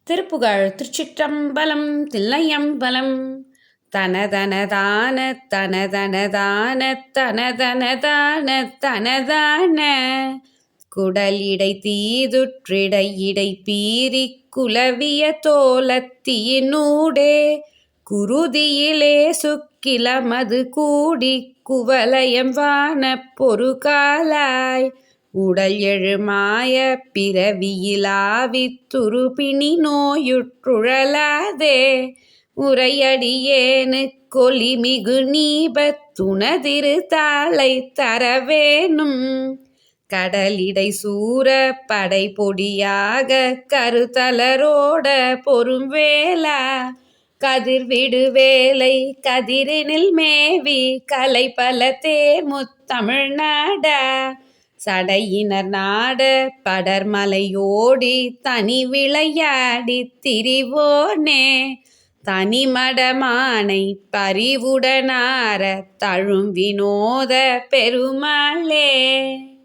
திருப்புகழ் திருச்சிற்றம்பலம் தில்லையம்பலம். தனதனதான தனதனதான தனதனதான தனதான குடலிடை தீதுற்றிடை இடை பீரி குலவிய தோலத்தியினூடே குருதியிலே சுக்கிலமது கூடி குவலயம் வான பொறுகாலாய் உடல் எழுமாய பிறவியிலாவித் துருபிணி நோயுற்றுழலாதே உரையடியேனு கொலிமிகு நீபத் துணதிரு தாளை தரவேணும் கடலிடை சூர படை பொடியாக கருத்தலரோட பொறும்வேலா கதிர்விடு வேலை கதிரினில் மேவி கலை பல தேர் முத்தமிழ்நாடா சடையினர் நாட படர்மலையோடி தனி விளையாடி திரிவோனே தனிமடமானை பரிவுடனார தழும் வினோத பெருமாளே.